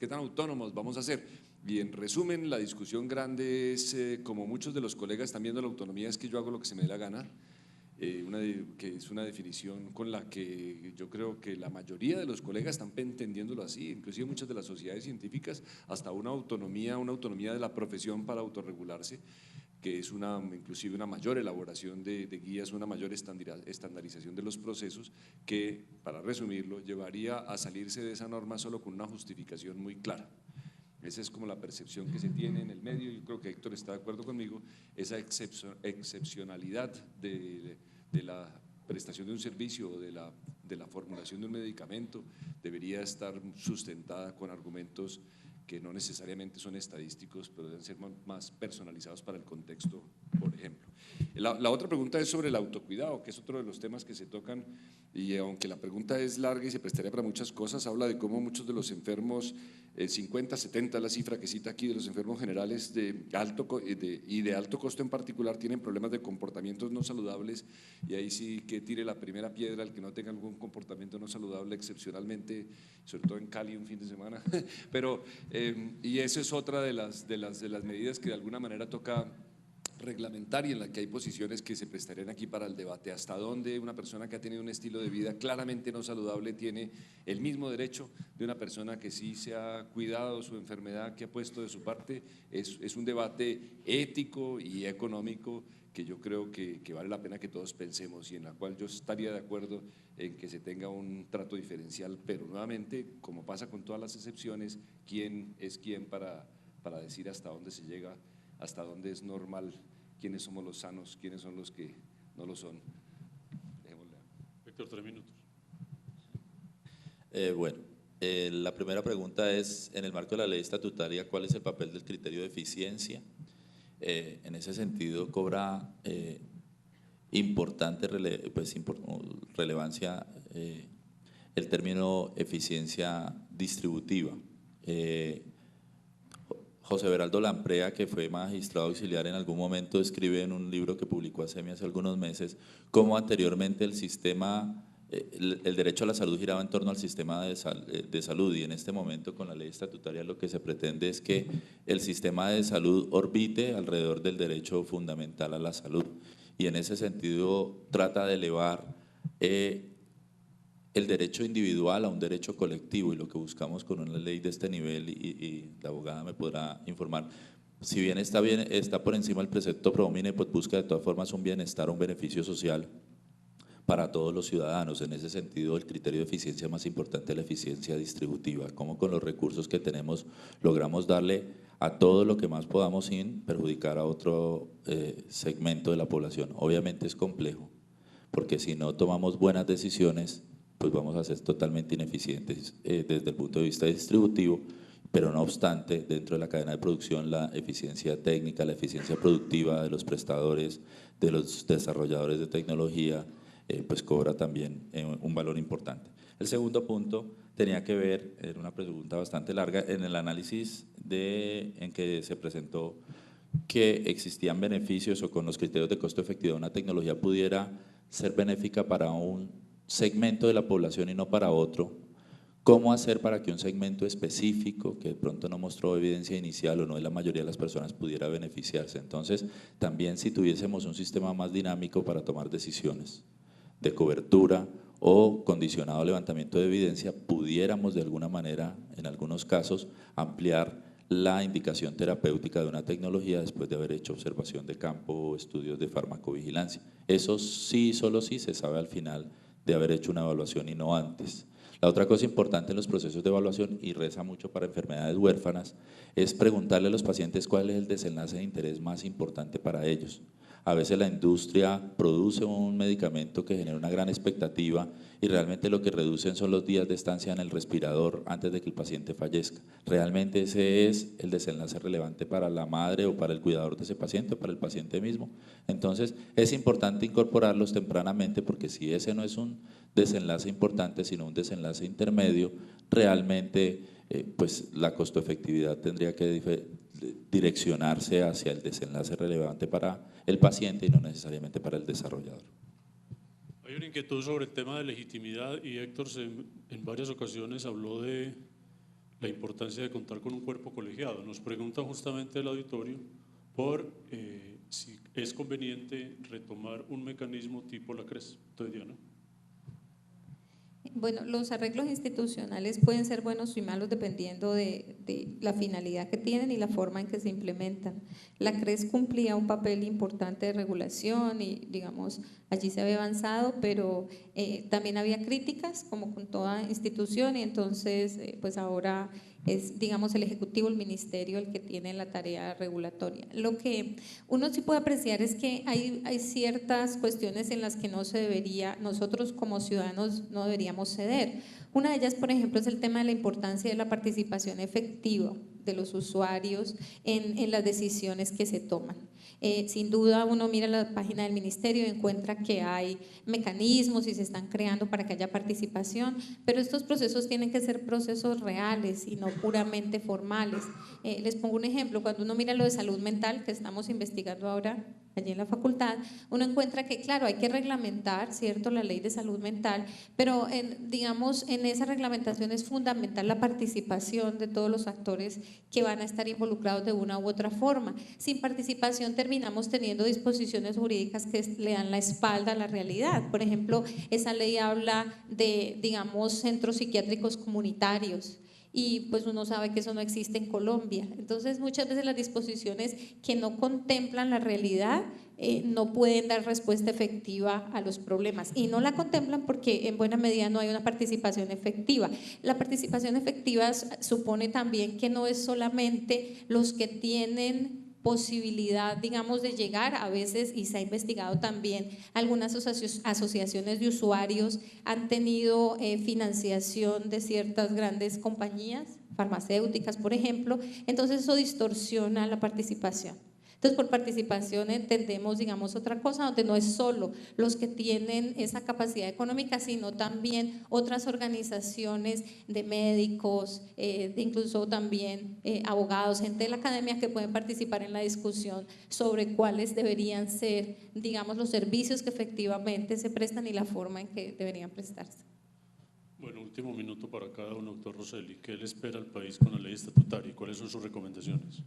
tan autónomos vamos a ser. Y en resumen, la discusión grande es, como muchos de los colegas están viendo la autonomía, es que yo hago lo que se me dé la gana, que es una definición con la que yo creo que la mayoría de los colegas están entendiéndolo así, inclusive muchas de las sociedades científicas, hasta una autonomía de la profesión para autorregularse, que es inclusive una mayor elaboración de guías, una mayor estandarización de los procesos, que, para resumirlo, llevaría a salirse de esa norma solo con una justificación muy clara. Esa es como la percepción que se tiene en el medio. Yo creo que Héctor está de acuerdo conmigo, esa excepcionalidad de la prestación de un servicio o de la formulación de un medicamento debería estar sustentada con argumentos que no necesariamente son estadísticos, pero deben ser más personalizados para el contexto, por ejemplo. La otra pregunta es sobre el autocuidado, que es otro de los temas que se tocan Y aunque la pregunta es larga y se prestaría para muchas cosas, habla de cómo muchos de los enfermos, 50, 70 la cifra que cita aquí, de los enfermos generales de alto costo en particular, tienen problemas de comportamientos no saludables, y ahí sí que tire la primera piedra el que no tenga algún comportamiento no saludable excepcionalmente, sobre todo en Cali un fin de semana. Pero, y esa es otra de las medidas que de alguna manera toca reglamentaria, en la que hay posiciones que se prestarían aquí para el debate. Hasta dónde una persona que ha tenido un estilo de vida claramente no saludable tiene el mismo derecho de una persona que sí se ha cuidado su enfermedad, que ha puesto de su parte. Es un debate ético y económico que yo creo que vale la pena que todos pensemos, y en la cual yo estaría de acuerdo en que se tenga un trato diferencial, pero nuevamente, como pasa con todas las excepciones, ¿quién es quién para decir hasta dónde se llega, hasta dónde es normal, quiénes somos los sanos, quiénes son los que no lo son? Dejémosle. Héctor, 3 minutos. La primera pregunta es, en el marco de la ley estatutaria, ¿cuál es el papel del criterio de eficiencia? En ese sentido cobra importante relevancia el término eficiencia distributiva. José Beraldo Lamprea, que fue magistrado auxiliar en algún momento, escribe en un libro que publicó ASEMI hace algunos meses cómo anteriormente el sistema, el derecho a la salud giraba en torno al sistema de salud, y en este momento con la ley estatutaria lo que se pretende es que el sistema de salud orbite alrededor del derecho fundamental a la salud, y en ese sentido trata de elevar el derecho individual a un derecho colectivo, y lo que buscamos con una ley de este nivel, y la abogada me podrá informar, si bien está por encima del precepto pro homine, pues busca de todas formas un bienestar, un beneficio social para todos los ciudadanos. En ese sentido, el criterio de eficiencia más importante es la eficiencia distributiva, cómo con los recursos que tenemos logramos darle a todo lo que más podamos sin perjudicar a otro segmento de la población. Obviamente es complejo, porque si no tomamos buenas decisiones, pues vamos a ser totalmente ineficientes desde el punto de vista distributivo, pero no obstante, dentro de la cadena de producción, la eficiencia técnica, la eficiencia productiva de los prestadores, de los desarrolladores de tecnología, pues cobra también un valor importante. El segundo punto tenía que ver, era una pregunta bastante larga, en el análisis en que se presentó que existían beneficios, o con los criterios de costo efectivo una tecnología pudiera ser benéfica para un segmento de la población y no para otro. ¿Cómo hacer para que un segmento específico, que de pronto no mostró evidencia inicial o no es la mayoría de las personas, pudiera beneficiarse? Entonces, también si tuviésemos un sistema más dinámico para tomar decisiones de cobertura o condicionado al levantamiento de evidencia, pudiéramos de alguna manera, en algunos casos, ampliar la indicación terapéutica de una tecnología después de haber hecho observación de campo o estudios de farmacovigilancia. Eso sí, solo sí se sabe al final de haber hecho una evaluación y no antes. La otra cosa importante en los procesos de evaluación, y reza mucho para enfermedades huérfanas, es preguntarle a los pacientes cuál es el desenlace de interés más importante para ellos. A veces la industria produce un medicamento que genera una gran expectativa y realmente lo que reducen son los días de estancia en el respirador antes de que el paciente fallezca. Realmente ese es el desenlace relevante para la madre o para el cuidador de ese paciente o para el paciente mismo. Entonces es importante incorporarlos tempranamente, porque si ese no es un desenlace importante sino un desenlace intermedio, realmente pues la costo efectividad tendría que direccionarse hacia el desenlace relevante para el paciente y no necesariamente para el desarrollador. Hay una inquietud sobre el tema de legitimidad, y Héctor en varias ocasiones habló de la importancia de contar con un cuerpo colegiado. Nos pregunta justamente el auditorio por si es conveniente retomar un mecanismo tipo la CRES. Entonces, Diana. Bueno, los arreglos institucionales pueden ser buenos y malos dependiendo de la finalidad que tienen y la forma en que se implementan. La CRES cumplía un papel importante de regulación y, digamos, allí se había avanzado, pero también había críticas, como con toda institución, y entonces, pues ahora es, digamos, el Ejecutivo, el Ministerio, el que tiene la tarea regulatoria. Lo que uno sí puede apreciar es que hay ciertas cuestiones en las que no se debería, nosotros como ciudadanos no deberíamos ceder. Una de ellas, por ejemplo, es el tema de la importancia de la participación efectiva de los usuarios en las decisiones que se toman. Sin duda uno mira la página del ministerio y encuentra que hay mecanismos y se están creando para que haya participación, pero estos procesos tienen que ser procesos reales y no puramente formales. Les pongo un ejemplo, cuando uno mira lo de salud mental que estamos investigando ahora allí en la facultad, uno encuentra que claro, hay que reglamentar, ¿cierto?, la ley de salud mental, pero digamos en esa reglamentación es fundamental la participación de todos los actores que van a estar involucrados de una u otra forma. Sin participación terminamos teniendo disposiciones jurídicas que le dan la espalda a la realidad. Por ejemplo, esa ley habla de, digamos, centros psiquiátricos comunitarios, y pues uno sabe que eso no existe en Colombia. Entonces muchas veces las disposiciones que no contemplan la realidad no pueden dar respuesta efectiva a los problemas, y no la contemplan porque en buena medida no hay una participación efectiva. La participación efectiva supone también que no es solamente los que tienen posibilidad, digamos, de llegar a veces, y se ha investigado también, algunas asociaciones de usuarios han tenido financiación de ciertas grandes compañías farmacéuticas, por ejemplo, entonces eso distorsiona la participación. Entonces, por participación entendemos, digamos, otra cosa, donde no es solo los que tienen esa capacidad económica, sino también otras organizaciones de médicos, de incluso también abogados, gente de la academia que pueden participar en la discusión sobre cuáles deberían ser, digamos, los servicios que efectivamente se prestan y la forma en que deberían prestarse. Bueno, último minuto para cada uno, doctor Rosselli. ¿Qué le espera al país con la ley estatutaria y cuáles son sus recomendaciones?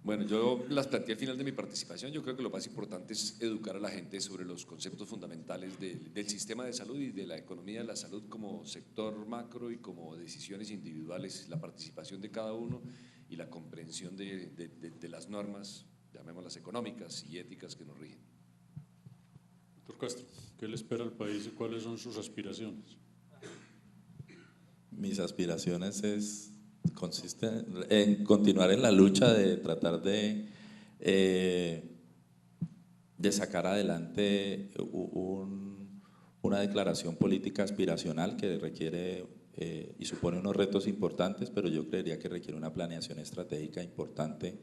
Bueno, yo las planteé al final de mi participación. Yo creo que lo más importante es educar a la gente sobre los conceptos fundamentales del sistema de salud y de la economía de la salud como sector macro y como decisiones individuales, la participación de cada uno y la comprensión de las normas, llamémoslas económicas y éticas que nos rigen. Doctor Castro, ¿qué le espera al país y cuáles son sus aspiraciones? Mis aspiraciones consisten en continuar en la lucha de tratar de sacar adelante una declaración política aspiracional que requiere y supone unos retos importantes, pero yo creería que requiere una planeación estratégica importante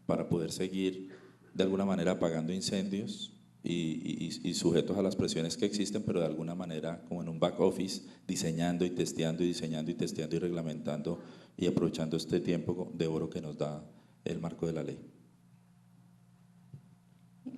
para poder seguir de alguna manera apagando incendios y sujetos a las presiones que existen, pero de alguna manera como en un back office, diseñando y testeando y diseñando y testeando y reglamentando y aprovechando este tiempo de oro que nos da el marco de la ley.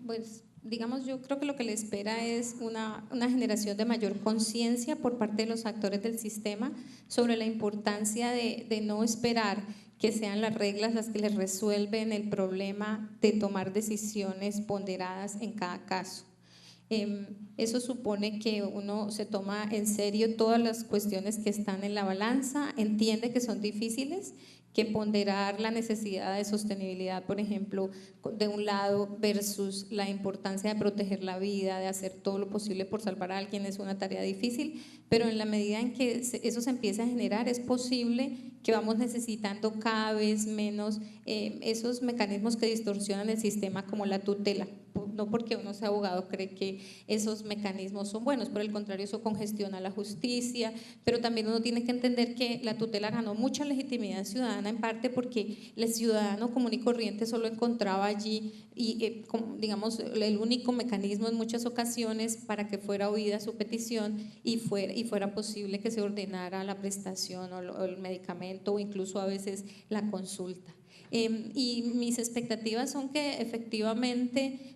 Pues digamos, yo creo que lo que le espera es una generación de mayor conciencia por parte de los actores del sistema sobre la importancia de no esperar que sean las reglas las que les resuelven el problema de tomar decisiones ponderadas en cada caso. Eso supone que uno se toma en serio todas las cuestiones que están en la balanza, entiende que son difíciles, que ponderar la necesidad de sostenibilidad, por ejemplo, de un lado versus la importancia de proteger la vida, de hacer todo lo posible por salvar a alguien es una tarea difícil, pero en la medida en que eso se empiece a generar es posible que vamos necesitando cada vez menos esos mecanismos que distorsionan el sistema como la tutela. No porque uno sea abogado cree que esos mecanismos son buenos, por el contrario eso congestiona la justicia, pero también uno tiene que entender que la tutela ganó mucha legitimidad ciudadana en parte porque el ciudadano común y corriente solo encontraba allí y digamos el único mecanismo en muchas ocasiones para que fuera oída su petición y fuera posible que se ordenara la prestación o el medicamento o incluso a veces la consulta. Y mis expectativas son que efectivamente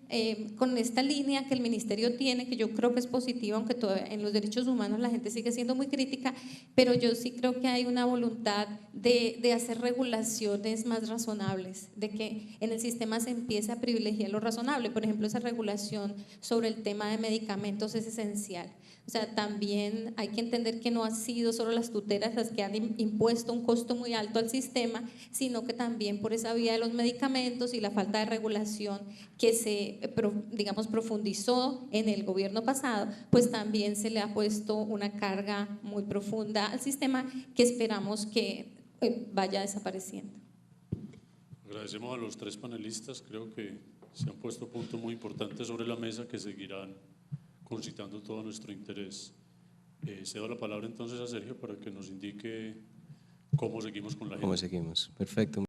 con esta línea que el ministerio tiene, que yo creo que es positiva, aunque todavía en los derechos humanos la gente sigue siendo muy crítica, pero yo sí creo que hay una voluntad de hacer regulaciones más razonables, de que en el sistema se empiece a privilegiar lo razonable. Por ejemplo, esa regulación sobre el tema de medicamentos es esencial. O sea, también hay que entender que no han sido solo las tutelas las que han impuesto un costo muy alto al sistema, sino que también por esa vía de los medicamentos y la falta de regulación que se, digamos, profundizó en el gobierno pasado, pues también se le ha puesto una carga muy profunda al sistema que esperamos que vaya desapareciendo. Agradecemos a los tres panelistas, creo que se han puesto puntos muy importantes sobre la mesa que seguirán concitando todo nuestro interés. Cedo la palabra entonces a Sergio para que nos indique cómo seguimos con la agenda. ¿Cómo seguimos? Perfecto.